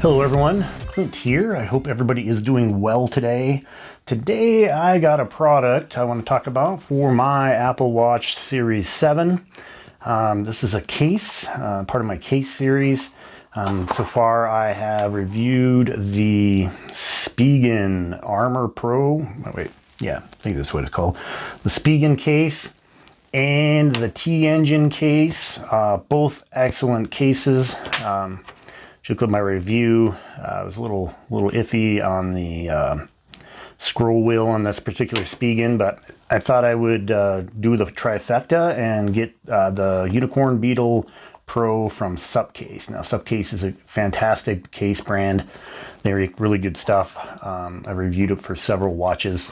Hello everyone, Clint here. I hope everybody is doing well today. Today I got a product I want to talk about for my Apple Watch Series 7. This is a case, part of my case series. So far I have reviewed the Spigen Armor Pro. Oh, wait, yeah, I think that's what it's called. The Spigen case and the T-Engine case, both excellent cases. Look at my review. I was a little iffy on the scroll wheel on this particular Spigen, but I thought I would do the trifecta and get the Unicorn Beatle Pro from Supcase. Now, Supcase is a fantastic case brand. They're really good stuff. I reviewed it for several watches,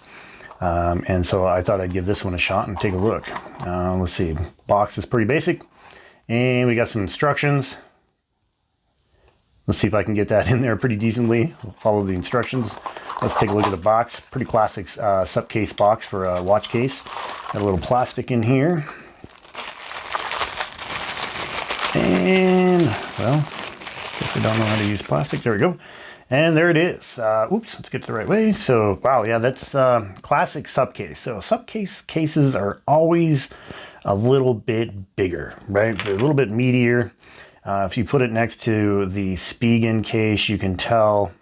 and so I thought I'd give this one a shot and take a look. Let's see. Box is pretty basic, and we got some instructions. Let's see if I can get that in there pretty decently. We'll follow the instructions. Let's take a look at the box. Pretty classic Supcase box for a watch case. Got a little plastic in here. And, well, guess I don't know how to use plastic. There we go. And there it is. Oops, let's get it the right way. So, wow, yeah, that's classic Supcase. So Supcase cases are always a little bit bigger, right? They're a little bit meatier. If you put it next to the Spigen case, you can tell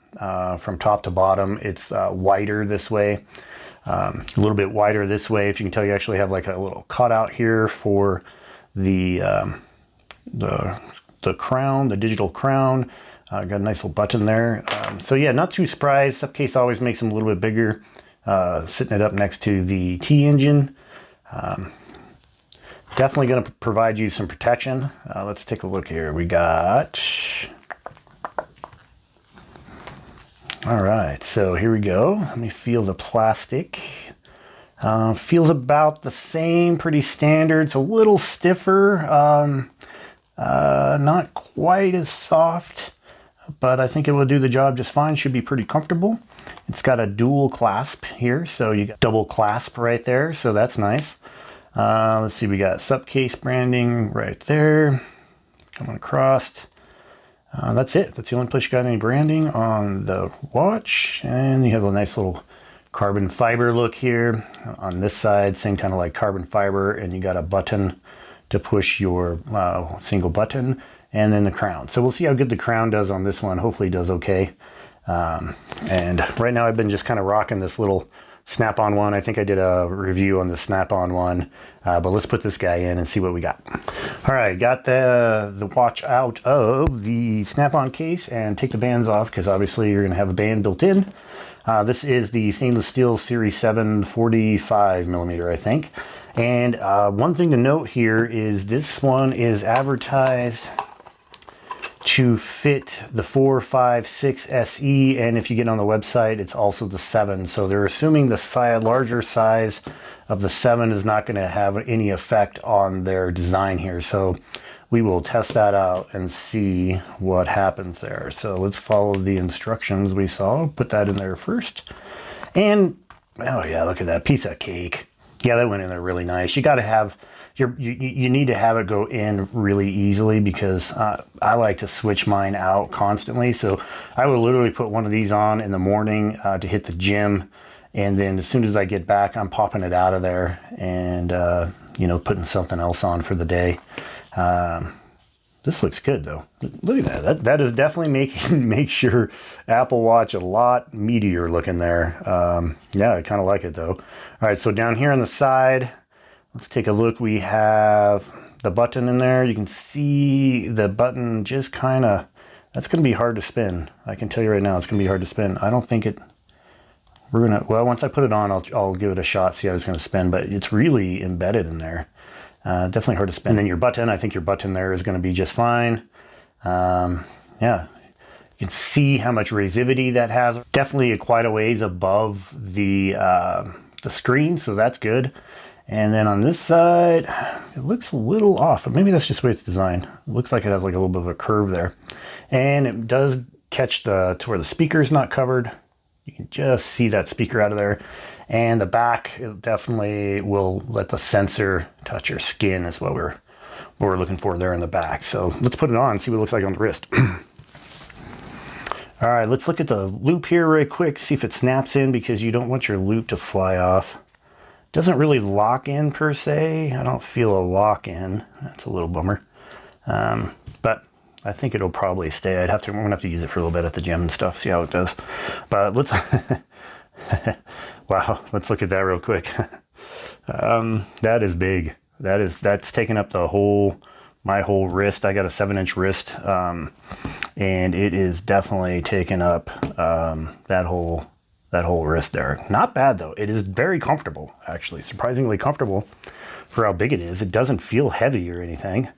from top to bottom it's wider this way, a little bit wider this way. If you can tell, you actually have like a little cutout here for the crown, the digital crown. Got a nice little button there. So yeah, not too surprised. Supcase always makes them a little bit bigger, sitting it up next to the T-Engine. Definitely going to provide you some protection. Let's take a look here. We got... All right, so here we go. Let me feel the plastic. Feels about the same, pretty standard. It's a little stiffer, not quite as soft, but I think it will do the job just fine. Should be pretty comfortable. It's got a dual clasp here, so you got double clasp right there, so that's nice. Let's see, we got Supcase branding right there, coming across. That's it. That's the only place you got any branding on the watch. And you have a nice little carbon fiber look here. On this side, same kind of like carbon fiber, and you got a button to push your single button, and then the crown. So we'll see how good the crown does on this one. Hopefully it does okay. And right now I've been just kind of rocking this little Snap-on one. I think I did a review on the Snap-on one, but let's put this guy in and see what we got. All right, got the watch out of the Snap-on case and take the bands off because obviously you're going to have a band built in. This is the stainless steel Series 7 45 millimeter, I think. And one thing to note here is this one is advertised to fit the 4, 5, 6 SE, and if you get on the website, it's also the 7. So they're assuming the larger size of the 7 is not going to have any effect on their design here. So we will test that out and see what happens there. So let's follow the instructions we saw. Put that in there first. And, oh yeah, look at that piece of cake. Yeah, that went in there really nice. You got to have... You need to have it go in really easily because I like to switch mine out constantly. So I will literally put one of these on in the morning to hit the gym. And then as soon as I get back, I'm popping it out of there and, you know, putting something else on for the day. This looks good though. Look at that. That is definitely makes your Apple Watch a lot meatier looking there. Yeah, I kind of like it though. All right, so down here on the side, let's take a look. We have the button in there. You can see the button just kind of, that's going to be hard to spin. I can tell you right now, it's going to be hard to spin. I don't think we're going to, well, once I put it on, I'll give it a shot, see how it's going to spin, but it's really embedded in there. Definitely hard to spin. And then your button, I think your button there is going to be just fine. Yeah, you can see how much resivity that has. Definitely quite a ways above the screen, so that's good. And then on this side, it looks a little off, but maybe that's just the way it's designed. It looks like it has like a little bit of a curve there. And it does catch to where the speaker is not covered. You can just see that speaker out of there. And the back, it definitely will let the sensor touch your skin is what we're looking for there in the back. So let's put it on and see what it looks like on the wrist. All right, let's look at the loop here right quick, see if it snaps in, because you don't want your loop to fly off. Doesn't really lock in per se. I don't feel a lock in. That's a little bummer. But I think it'll probably stay. I'm gonna have to use it for a little bit at the gym and stuff, see how it does. But let's, wow, let's look at that real quick. That is big. That's taking up my whole wrist. I got a 7-inch wrist, and it is definitely taking up that whole wrist there. Not bad though. It is very comfortable, actually, surprisingly comfortable for how big it is. It doesn't feel heavy or anything.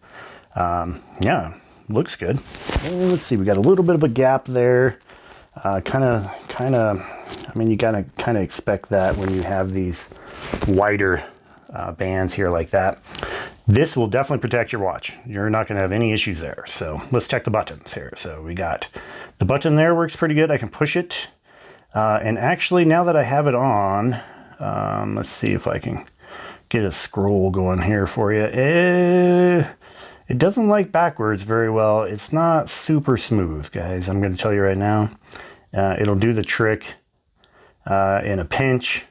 Yeah, looks good. And let's see, we got a little bit of a gap there. Kind of. I mean, you gotta kind of expect that when you have these wider bands here like that. This will definitely protect your watch. You're not gonna have any issues there. So let's check the buttons here. So we got the button there, works pretty good. I can push it. And actually, now that I have it on, let's see if I can get a scroll going here for you. It doesn't like backwards very well. It's not super smooth, guys. I'm going to tell you right now. It'll do the trick in a pinch,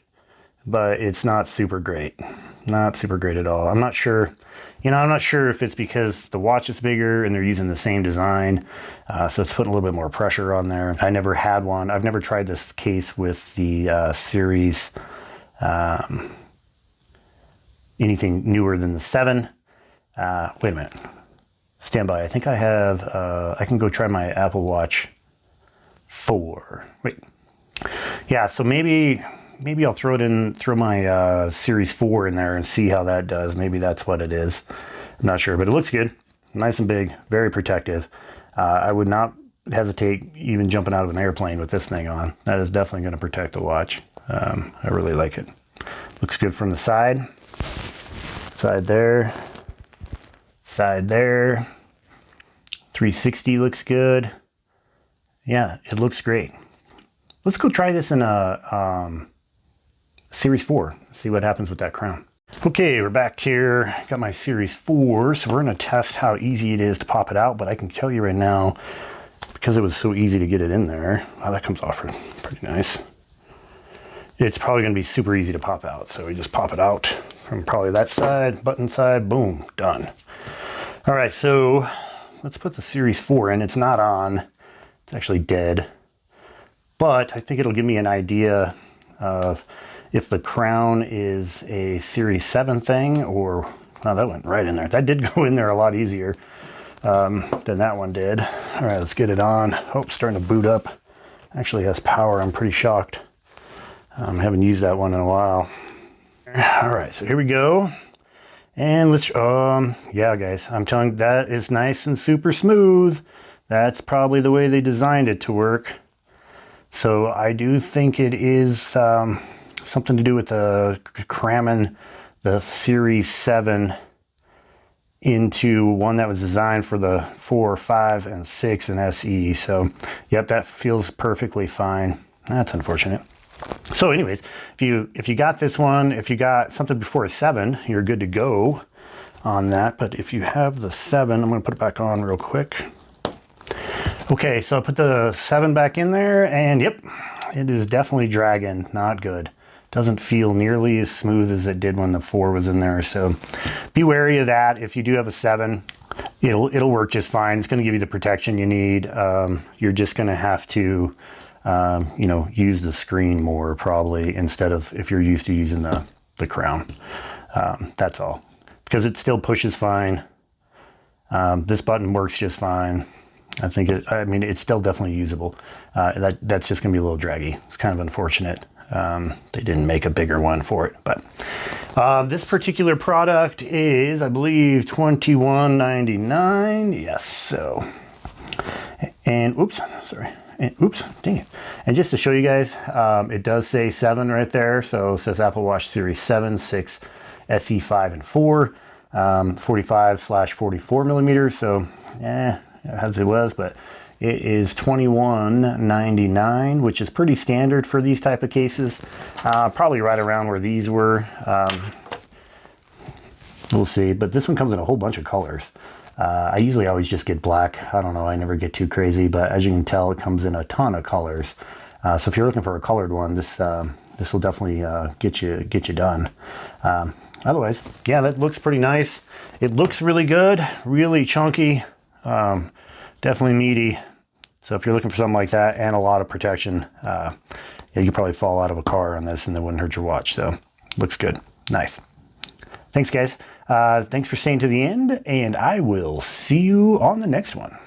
but it's not super great. Not super great at all. I'm not sure. I'm not sure if it's because the watch is bigger and they're using the same design, so it's putting a little bit more pressure on there. I never had one. I've never tried this case with the series, anything newer than the 7. Wait a minute. Stand by. I think I have, I can go try my Apple Watch 4. Wait. Yeah, so maybe I'll throw my Series 4 in there and see how that does. Maybe that's what it is. I'm not sure, but it looks good. Nice and big, very protective. I would not hesitate even jumping out of an airplane with this thing on. That is definitely going to protect the watch. I really like it. Looks good from the side. Side there. Side there. 360 looks good. Yeah, it looks great. Let's go try this in a Series 4. See what happens with that crown. Okay, we're back here. Got my Series 4, so we're going to test how easy it is to pop it out. But I can tell you right now, because it was so easy to get it in there, wow, that comes off pretty nice. It's probably going to be super easy to pop out. So we just pop it out from probably that side, button side, boom, done. All right, so let's put the Series 4 in. It's not on. It's actually dead. But I think it'll give me an idea of if the crown is a Series 7 thing or... Oh, that went right in there. That did go in there a lot easier than that one did. All right, let's get it on. Oh, it's starting to boot up. Actually has power. I'm pretty shocked. I haven't used that one in a while. All right, so here we go. And let's... yeah, guys, I'm telling you, that is nice and super smooth. That's probably the way they designed it to work. So I do think it is something to do with the cramming the Series 7 into one that was designed for the 4, 5, and 6 and SE. So, yep, that feels perfectly fine. That's unfortunate. So anyways, if you got this one, if you got something before a 7, you're good to go on that. But if you have the 7, I'm going to put it back on real quick. Okay, so I put the 7 back in there, and yep, it is definitely dragging. Not good. Doesn't feel nearly as smooth as it did when the 4 was in there. So be wary of that. If you do have a 7, it'll work just fine. It's going to give you the protection you need. You're just going to have to use the screen more probably instead of if you're used to using the crown. That's all. Because it still pushes fine. This button works just fine. I think it's still definitely usable. That's just gonna be a little draggy. It's kind of unfortunate. They didn't make a bigger one for it, but this particular product is, I believe, $21.99. Yes, so, and oops, sorry. And, oops, dang it. And just to show you guys, it does say 7 right there. So it says Apple Watch Series 7, 6, SE 5, and 4, 45/44 millimeters. So, as it was, but it is $21.99, which is pretty standard for these type of cases. Probably right around where these were. We'll see, but this one comes in a whole bunch of colors. I usually always just get black. I don't know, I never get too crazy, but as you can tell, it comes in a ton of colors. So if you're looking for a colored one, this will definitely get you done. Otherwise, yeah, that looks pretty nice. It looks really good, really chunky, definitely meaty. So if you're looking for something like that and a lot of protection, yeah, you could probably fall out of a car on this and it wouldn't hurt your watch. So looks good. Nice. Thanks, guys. Thanks for staying to the end, and I will see you on the next one.